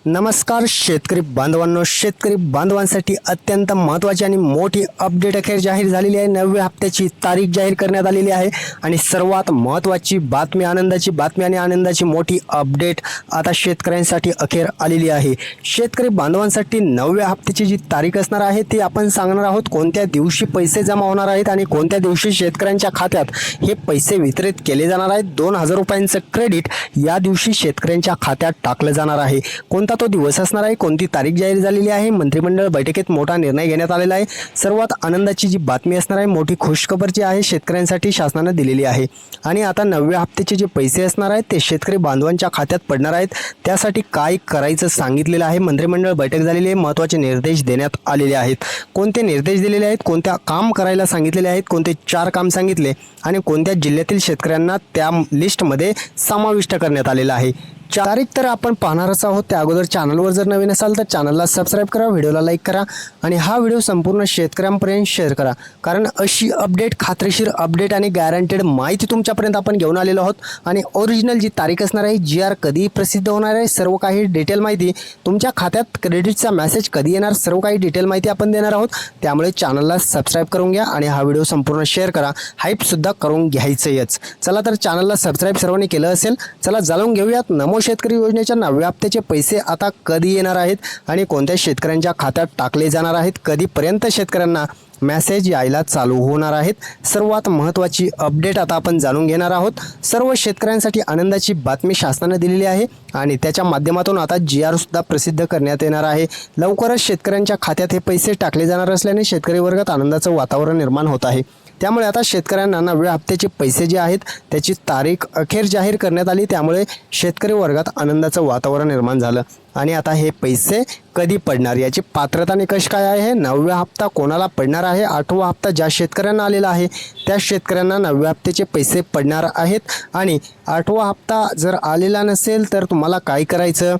नमस्कार शेतकरी बांधवांनो, शेतकरी बांधवांसाठी अत्यंत महत्त्वाची आणि मोठी अपडेट अखेर जाहीर झालेली आहे। 9व्या हप्त्याची तारीख जाहीर करण्यात आलेली आहे आणि सर्वात महत्त्वाची बातमी, आनंदाची बातमी आणि आनंदाची मोठी अपडेट आता शेतकऱ्यांसाठी अखेर आलेली आहे। शेतकरी बांधवांसाठी 9व्या हप्त्याची जी तारीख असणार आहे ती आपण सांगणार आहोत। कोणत्या दिवशी पैसे जमा होणार आहेत आणि कोणत्या दिवशी शेतकऱ्यांच्या खात्यात हे पैसे वितरित केले जाणार आहेत। 2000 रुपयांचं क्रेडिट या दिवशी शेतकऱ्यांच्या खात्यात टाकलं जाणार आहे। कोणता तो दिवस असणार आहे, कोणती तारीख जाहीर झालेली आहे, मंत्रिमंडळ बैठकीत मोठा निर्णय घेण्यात आलेला आहे। सर्वात आनंदाची जी बातमी असणार आहे, मोठी खुशखबर जी आहे शेतकऱ्यांसाठी शासनाने दिलेली आहे आणि आता 9व्या हप्त्याचे जे पैसे असणार आहेत ते शेतकरी बांधवांच्या खात्यात पडणार आहेत। त्यासाठी काय करायचं सांगितलेलं आहे। मंत्रिमंडळ बैठक झालेली आहे, महत्त्वाचे निर्देश देण्यात आलेले आहेत। कोणते निर्देश दिलेले आहेत, कोणत्या काम करायला सांगितलेले आहेत, कोणते 4 काम सांगितले आणि कोणत्या जिल्ह्यातील शेतकऱ्यांना त्या लिस्टमध्ये समाविष्ट करण्यात आलेलं आहे। तारीख तर आपण पाहणारच आहोत। त्या अगोदर चॅनलवर जर नवीन असाल तर चॅनलला सबस्क्राईब करा, व्हिडिओला लाईक करा आणि हा व्हिडिओ संपूर्ण शेतकऱ्यांपर्यंत शेअर करा, कारण अशी अपडेट, खात्रीशीर अपडेट आणि गॅरंटेड माहिती तुमच्यापर्यंत आपण घेऊन आलेलो आहोत। आणि ओरिजिनल जी तारीख असणार आहे, GR कधी प्रसिद्ध होणार आहे, सर्व काही डिटेल माहिती, तुमच्या खात्यात क्रेडिटचा मेसेज कधी येणार, सर्व काही डिटेल माहिती आपण देणार आहोत। त्यामुळे चॅनलला सबस्क्राईब करून घ्या आणि हा व्हिडिओ संपूर्ण शेअर करा, हाईपसुद्धा करून घ्यायचंच। चला तर चॅनलला सबस्क्राईब सर्वांनी केलं असेल, चला जाणून घेऊयात नमो शेतकरी योजनेच्या 9व्या हप्त्याचे पैसे आता कधी येणार आहेत आणि कोणत्या शेतकऱ्यांच्या खात्यात टाकले जाणार आहेत, कधीपर्यंत शेतकऱ्यांना मेसेज यायला चालू होणार आहेत। सर्वात महत्त्वाची अपडेट आता आपण जाणून घेणार आहोत। सर्व शेतकऱ्यांसाठी आनंदाची बातमी शासनाने दिलेली आहे आणि त्याच्या माध्यमातून आता GR सुद्धा प्रसिद्ध करण्यात येणार आहे। लवकरच शेतकऱ्यांच्या खात्यात हे पैसे टाकले जाणार असल्याने शेतकरी वर्गात आनंदाचं वातावरण निर्माण होत आहे। त्यामुळे आता शेतकऱ्यांना 9व्या हप्त्याचे पैसे जे आहेत त्याची तारीख अखेर जाहीर करण्यात आली, त्यामुळे शेतकरी वर्गात आनंदाचं वातावरण निर्माण झालं। आणि आता हे पैसे कधी पडणार, याची पात्रता निकष काय आहे, 9व्या हप्ता कोणाला पडणार आहे, 8वा हप्ता ज्या शेतकऱ्यांना आलेला आहे त्या शेतकऱ्यांना 9व्या हप्त्याचे पैसे पडणार आहेत। आणि 8वा हप्ता जर आलेला नसेल तर तुम्हाला काय करायचं,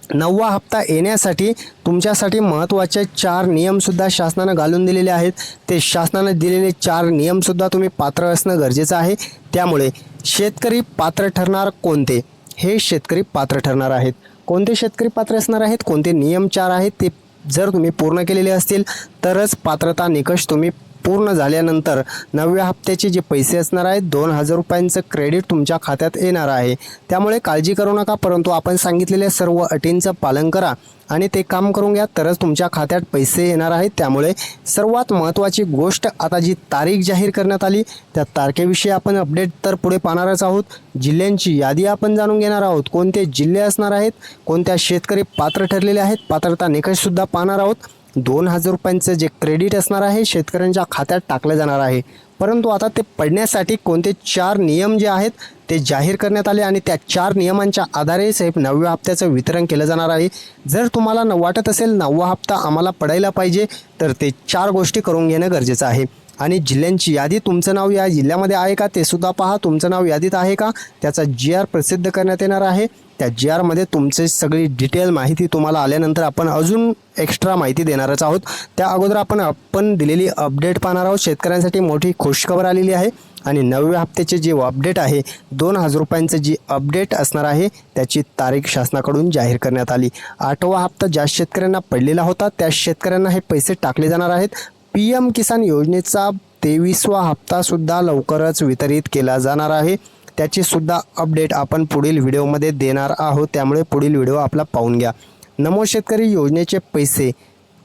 9वा हप्ता येण्यासाठी तुमच्यासाठी महत्त्वाचे 4 नियमसुद्धा शासनानं घालून दिलेले आहेत। ते शासनानं दिलेले 4 नियमसुद्धा तुम्ही पात्र असणं गरजेचं आहे। त्यामुळे शेतकरी पात्र ठरणार कोणते, हे शेतकरी पात्र ठरणार आहेत। कोणते शेतकरी पात्र असणार आहेत, कोणते नियम 4 आहेत ते जर तुम्ही पूर्ण केलेले असतील तरच पात्रता निकष तुम्ही पूर्ण झाल्यानंतर 9व्या हप्त्याचे जे पैसे असणार आहेत 2000 रुपयांचं क्रेडिट तुमच्या खात्यात येणार आहे। त्यामुळे काळजी करू नका, परंतु आपण सांगितलेल्या सर्व अटींचं पालन करा आणि ते काम करून घ्या, तरच तुमच्या खात्यात पैसे येणार आहेत। त्यामुळे सर्वात महत्त्वाची गोष्ट, आता जी तारीख जाहीर करण्यात आली त्या तारखेविषयी आपण अपडेट तर पुढे पाहणारच आहोत। जिल्ह्यांची यादी आपण जाणून घेणार आहोत, कोणते जिल्हे असणार आहेत, कोणत्या शेतकरी पात्र ठरलेले आहेत, पात्रता निकषसुद्धा पाहणार आहोत। 2000 रुपयांचं जे क्रेडिट असणार आहे शेतकऱ्यांच्या खात्यात टाकलं जाणार आहे, परंतु आता ते पडण्यासाठी कोणते 4 नियम जे आहेत ते जाहीर करण्यात आले आणि त्या 4 नियमांच्या आधारे साहेब 9व्या हप्त्याचं वितरण केलं जाणार आहे। जर तुम्हाला वाटत असेल 9वा हप्ता आम्हाला पडायला पाहिजे तर ते 4 गोष्टी करून घेणं गरजेचं आहे। आणि जिल्ह्यांची यादी, तुमचं नाव या जिल्ह्यामध्ये आहे का ते सुद्धा पहा, तुमचं नाव यादीत आहे का, त्याचा GR प्रसिद्ध करण्यात येणार आहे। त्या GR मध्ये तुमची सगळी डिटेल माहिती तुम्हाला आल्यानंतर आपण अजून एक्स्ट्रा माहिती देणारच आहोत। त्या अगोदर आपण दिलेली अपडेट पाहणार आहोत। शेतकऱ्यांसाठी मोठी खुशखबर आलेली आहे आणि 9व्या हप्त्याचे जे अपडेट आहे 2000 रुपयांचं जी अपडेट असणार आहे त्याची तारीख शासनाकडून जाहीर करण्यात आली। 8वा हप्ता ज्या शेतकऱ्यांना पडलेला होता त्या शेतकऱ्यांना हे पैसे टाकले जाणार आहेत। PM किसान योजनेचा 23वा हप्तासुद्धा लवकरच वितरित केला जाणार आहे, त्याची सुद्धा अपडेट आपण पुढील व्हिडिओमध्ये देणार आहोत। त्यामुळे पुढील व्हिडिओ आपला पाहून घ्या। नमो शेतकरी योजनेचे पैसे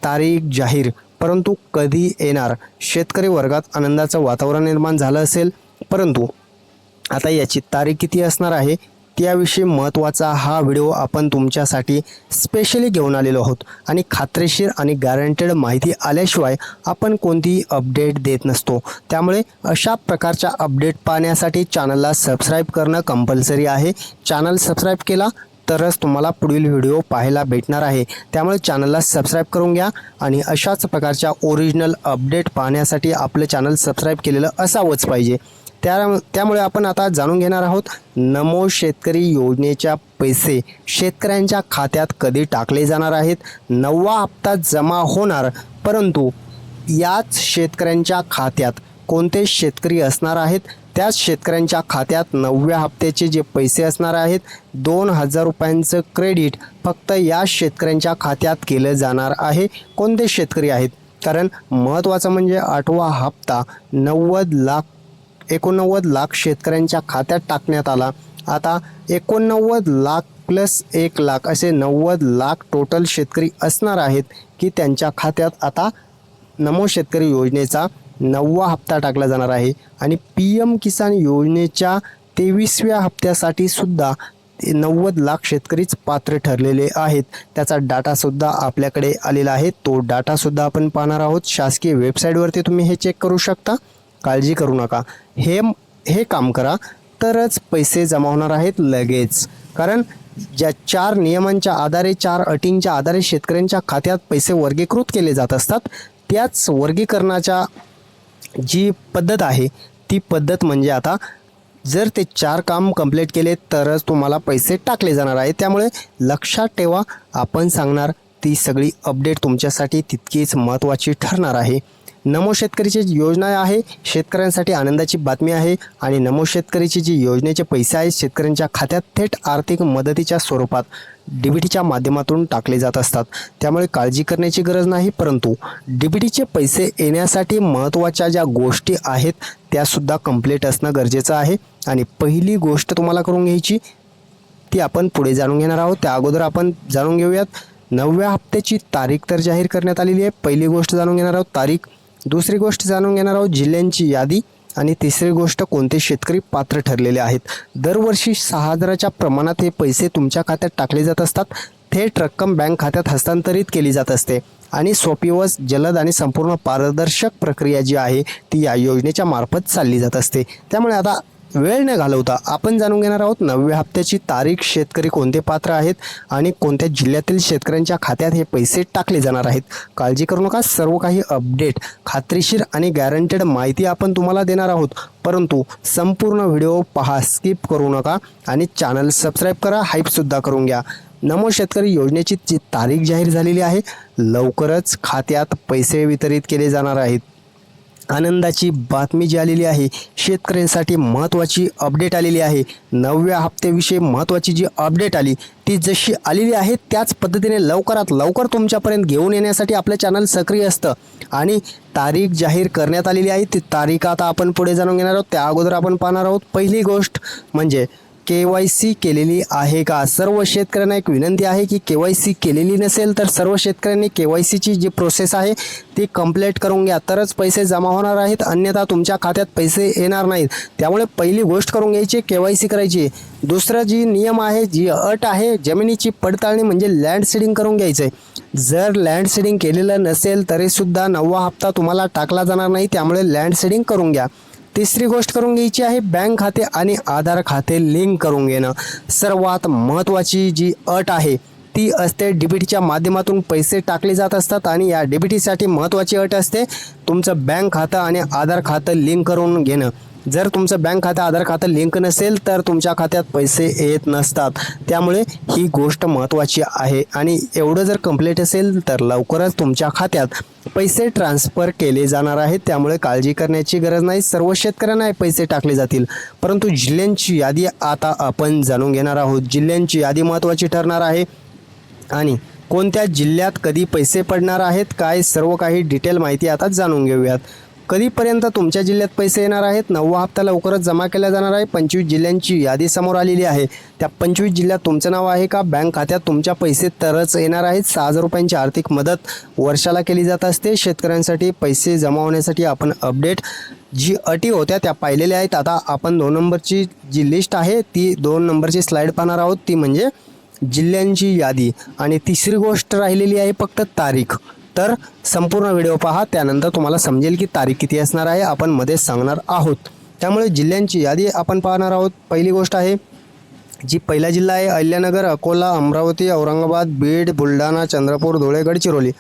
तारीख जाहीर, परंतु कधी येणार, शेतकरी वर्गात आनंदाचं वातावरण निर्माण झालं असेल, परंतु आता याची तारीख किती असणार आहे त्याविषयी महत्त्वाचा हा व्हिडिओ आपण तुमच्यासाठी स्पेशली घेऊन आलेलो आहोत। आणि खात्रीशीर आणि गॅरंटेड माहिती आल्याशिवाय आपण कोणतीही अपडेट देत नसतो। त्यामुळे अशा प्रकारच्या अपडेट पाहण्यासाठी चॅनलला सबस्क्राईब करणं कंपल्सरी आहे। चॅनल सबस्क्राईब केला तरच तुम्हाला पुढील व्हिडिओ पाहायला भेटणार आहे। त्यामुळे चॅनलला सबस्क्राईब करून घ्या आणि अशाच प्रकारच्या ओरिजिनल अपडेट पाहण्यासाठी आपलं चॅनल सबस्क्राईब केलेलं असावंच पाहिजे। त्यामुळे आपण आता जाणून घेणार आहोत नमो शेतकरी योजनेच्या पैसे शेतकऱ्यांच्या खात्यात कधी टाकले जाणार आहेत। 9वा हप्ता जमा होणार, परंतु याच शेतकऱ्यांच्या खात्यात कोणते शेतकरी असणार आहेत त्याच शेतकऱ्यांच्या खात्यात 9व्या हप्त्याचे जे पैसे असणार आहेत 2,000 रुपयांचं क्रेडिट फक्त या शेतकऱ्यांच्या खात्यात केलं जाणार आहे. कोणते शेतकरी आहेत? कारण महत्त्वाचं म्हणजे 8वा हप्ता 89 लाख शेतकऱ्यांच्या खात्यात टाकण्यात आला. आता 89 लाख प्लस 1 लाख असे 90 लाख टोटल शेतकरी असणार आहेत की त्यांच्या खात्यात आता नमो शेतकरी योजनेचा 9वा हप्ता टाकला जाणार आहे. आणि PM किसान योजनेच्या 23व्या हप्त्यासाठी सुद्धा 90 लाख शेतकरीच पात्र ठरलेले आहेत. त्याचा डाटासुद्धा आपल्याकडे आलेला आहे. तो डाटासुद्धा आपण पाहणार आहोत. शासकीय वेबसाईटवरती तुम्ही हे चेक करू शकता. काळजी करू नका. हे काम करा तरच पैसे जमा होणार आहेत लगेच. कारण ज्या 4 नियमांच्या आधारे 4 अटींच्या आधारे शेतकऱ्यांच्या खात्यात पैसे वर्गीकृत केले जात असतात, त्याच वर्गीकरणाच्या जी पद्धत आहे ती पद्धत म्हणजे आता जर ते 4 काम कंप्लीट केले तरच तुम्हाला पैसे टाकले जाणार आहे. त्यामुळे लक्षात ठेवा, आपण सांगणार ती सगळी अपडेट तुमच्यासाठी तितकीच महत्त्वाची ठरणार आहे. नमो शेतकरीची योजना आहे, शेतकऱ्यांसाठी आनंदाची बातमी आहे. आणि नमो शेतकरीची जी योजनेचे पैसे आहेत शेतकऱ्यांच्या खात्यात थेट आर्थिक मदतीच्या स्वरूपात DBTच्या माध्यमातून टाकले जात असतात. त्यामुळे काळजी करण्याची गरज नाही. परंतु DBTचे पैसे येण्यासाठी महत्त्वाच्या ज्या गोष्टी आहेत त्यासुद्धा कंप्लीट असणं गरजेचं आहे. आणि पहिली गोष्ट तुम्हाला करून घ्यायची ती आपण पुढे जाणून घेणार आहोत. त्या अगोदर आपण जाणून घेऊयात 9व्या हप्त्याची तारीख तर जाहीर करण्यात आलेली आहे. पहिली गोष्ट जाणून घेणार आहोत तारीख. दुसरी गोष्ट जाणून घेणार आहोत जिल्ह्यांची यादी. आणि तिसरी गोष्ट कोणते शेतकरी पात्र ठरलेले आहेत. दरवर्षी 6,000च्या प्रमाणात हे पैसे तुमच्या खात्यात टाकले जात असतात. थेट रक्कम बँक खात्यात हस्तांतरित केली जात असते. आणि सोपी व जलद आणि संपूर्ण पारदर्शक प्रक्रिया जी आहे ती या योजनेच्या मार्फत चालली जात असते. त्यामुळे आता वेळ न घालवता आपण जाणून घेणार आहोत 9व्या हप्त्याची तारीख, शेतकरी कोणते पात्र आहेत आणि कोणत्या जिल्ह्यातील शेतकऱ्यांच्या खात्यात हे पैसे टाकले जाणार आहेत. काळजी करू नका, सर्व काही अपडेट खात्रीशीर आणि गॅरंटेड माहिती आपण तुम्हाला देणार आहोत. परंतु संपूर्ण व्हिडिओ पहा, स्किप करू नका आणि चॅनल सबस्क्राईब करा, हाईपसुद्धा करून घ्या. नमो शेतकरी योजनेची जी तारीख जाहीर झालेली आहे, लवकरच खात्यात पैसे वितरित केले जाणार आहेत. आनंदाची बातमी जी आलेली आहे, शेतकऱ्यांसाठी महत्त्वाची अपडेट आलेली आहे. 9व्या हप्त्याविषयी महत्त्वाची जी अपडेट आली ती जशी आलेली आहे त्याच पद्धतीने लवकरात लवकर तुमच्यापर्यंत घेऊन येण्यासाठी आपलं चॅनल सक्रिय असतं. आणि तारीख जाहीर करण्यात आलेली आहे. ती तारीख आता आपण पुढे जाणून घेणार आहोत. त्या अगोदर आपण पाहणार आहोत पहिली गोष्ट म्हणजे KYC केलेली आहे का. सर्व शेतकऱ्यांना एक विनंती आहे की KYC केलेली नसेल तर सर्व शेतकऱ्यांनी KYCची जी प्रोसेस आहे ती कंप्लीट करून घ्या, तरच पैसे जमा होणार आहेत. अन्यथा तुमच्या खात्यात पैसे येणार नाहीत. त्यामुळे पहिली गोष्ट करून घ्यायची, KYC करायची. दुसरा जी नियम आहे, जी अट आहे, जमिनीची पडताळणी म्हणजे लँड सीडिंग करून घ्यायचं आहे. जर लँड सीडिंग केलेलं नसेल तरीसुद्धा 9वा हप्ता तुम्हाला टाकला जाणार नाही. त्यामुळे लँड सीडिंग करून घ्या. तिसरी गोष्ट करून घ्यायची आहे, बँक खाते आणि आधार खाते लिंक करून घेणं. सर्वात महत्त्वाची जी अट आहे ती असते DBTच्या माध्यमातून पैसे टाकले जात असतात. आणि या DBTसाठी महत्त्वाची अट असते तुमचं बँक खातं आणि आधार खातं लिंक करून घेणं. जर तुमचं बँक खातं आधार खातं लिंक नसेल तर तुमच्या खात्यात पैसे येत नसतात. त्यामुळे ही गोष्ट महत्त्वाची आहे. आणि एवढं जर कंप्लीट असेल तर लवकरच तुमच्या खात्यात पैसे ट्रान्सफर केले जाणार आहेत. त्यामुळे काळजी करण्याची गरज नाही. सर्व शेतकऱ्यांना पैसे टाकले जातील. परंतु जिल्ह्यांची यादी आता आपण जाणून घेणार आहोत. जिल्ह्यांची यादी महत्त्वाची ठरणार आहे. आणि कोणत्या जिल्ह्यात कधी पैसे पडणार आहेत, काय सर्व काही डिटेल माहिती आता जाणून घेऊयात. कधीपर्यंत तुमच्या जिल्ह्यात पैसे येणार आहेत. 9वा हप्ता लवकरच जमा केला जाणार आहे. 25 जिल्ह्यांची यादी समोर आलेली आहे. त्या 25 जिल्ह्यात तुमचं नाव आहे का, बँक खात्यात तुमच्या पैसे तरच येणार आहेत. 6,000 रुपयांची आर्थिक मदत वर्षाला केली जात असते. शेतकऱ्यांसाठी पैसे जमा होण्यासाठी आपण अपडेट जी अटी होत्या त्या पाहिलेल्या आहेत. आता आपण 2 नंबरची जी लिस्ट आहे ती 2 नंबरची स्लाईड पाहणार आहोत, ती म्हणजे जिल्ह्यांची यादी. आणि तिसरी गोष्ट राहिलेली आहे फक्त तारीख. तर संपूर्ण व्हिडिओ पहा, त्यानंतर तुम्हाला समजेल की तारीख किती असणार आहे. आपण मध्येच सांगणार आहोत. त्यामुळे जिल्ह्यांची यादी आपण पाहणार आहोत. पहिली गोष्ट आहे, जी पहिला जिल्हा आहे अहिल्यानगर, अकोला, अमरावती, औरंगाबाद, बीड, बुलढाणा, चंद्रपूर, धुळे, गडचिरोली.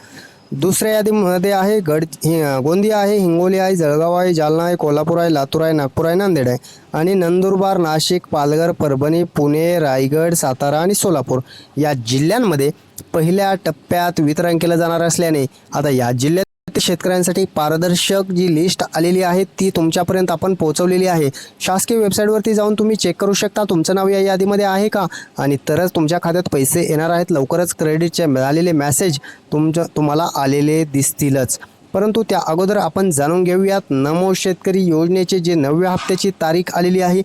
दुसऱ्या यादीमध्ये आहे गोंदिया आहे, हिंगोली आहे, जळगाव आहे, जालना आहे, कोल्हापूर आहे, लातूर आहे, नागपूर आहे, नांदेड आहे. आणि नंदुरबार, नाशिक, पालघर, परभणी, पुणे, रायगड, सातारा आणि सोलापूर या जिल्ह्यांमध्ये पहिल्या टप्प्यात वितरण केलं जाणार असल्याने आता या जिल्ह्यातील प्रत्येक शेतकऱ्यांसाठी पारदर्शक जी लिस्ट आलेली आहे ती तुमच्यापर्यंत आपण पोहोचवलेली आहे. शासकीय वेबसाईटवरती जाऊन तुम्ही चेक करू शकता तुमचं नाव या यादीमध्ये आहे का, आणि तरच तुमच्या खात्यात पैसे येणार आहेत. लवकरच क्रेडिटचे मिळालेले मेसेज तुम्हाला आलेले दिसतीलच. परंतु त्या अगोदर आपण जाणून घेऊयात नमो शेतकरी योजनेचे जे 9व्या हप्त्याची तारीख आलेली आहे.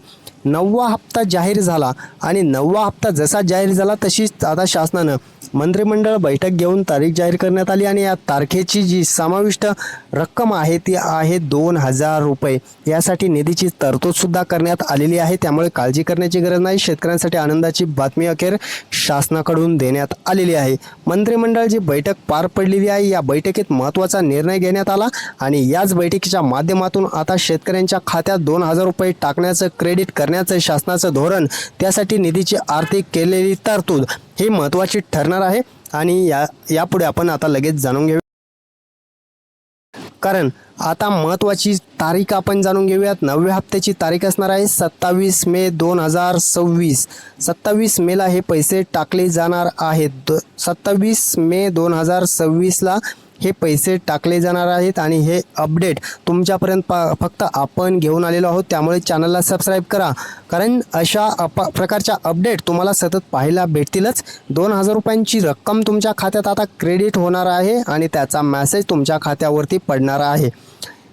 9वा हप्ता जाहीर झाला आणि 9वा हप्ता जसा जाहीर झाला तशीच आता शासनानं मंत्रिमंडळ बैठक घेऊन तारीख जाहीर करण्यात आली आणि या तारखेची जी समाविष्ट रक्कम आहे ती आहे 2,000 रुपये. यासाठी निधीची तरतूदसुद्धा करण्यात आलेली आहे. त्यामुळे काळजी करण्याची गरज नाही. शेतकऱ्यांसाठी आनंदाची बातमी अखेर शासनाकडून देण्यात आलेली आहे. मंत्रिमंडळ जी बैठक पार पडलेली आहे या बैठकीत महत्त्वाचा निर्णय घेण्यात आला आणि याच बैठकीच्या माध्यमातून आता शेतकऱ्यांच्या खात्यात 2,000 रुपये टाकण्याचं क्रेडिट करण्याचं शासनाचं धोरण, त्यासाठी निधीची आर्थिक केलेली तरतूद ही महत्त्वाची ठरणार आहे. आणि यापुढे आपण आता लगेच जाणून घेऊ, कारण आता महत्त्वाची तारीख आपण जाणून घेऊयात. 9व्या हप्त्याची तारीख असणार आहे 27 मे 2026. 27 मेला हे पैसे टाकले जाणार आहेत. 27 मे 2026ला हे पैसे टाकले जाणार आहेत आणि हे अपडेट तुमच्यापर्यंत फक्त आपण घेऊन आलेलो आहोत. त्यामुळे चॅनलला सबस्क्राईब करा, कारण अशा प्रकारच्या अपडेट तुम्हाला सतत पाहायला भेटतीलच. 2,000 रुपयांची रक्कम तुमच्या खात्यात आता क्रेडिट होणार आहे आणि त्याचा मेसेज तुमच्या खात्यावरती पडणार आहे.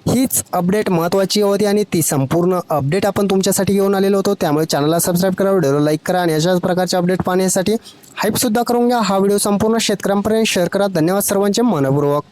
हीच अपडेट महत्त्वाची होती आणि ती संपूर्ण अपडेट आपण तुमच्यासाठी घेऊन आलेलो होतो. त्यामुळे चॅनलला सबस्क्राईब करा, व्हिडिओला लाईक करा आणि अशाच प्रकारचे अपडेट पाहण्यासाठी हाईपसुद्धा करून घ्या. हा व्हिडिओ संपूर्ण शेतकऱ्यांपर्यंत शेअर करा. धन्यवाद सर्वांचे मनपूर्वक.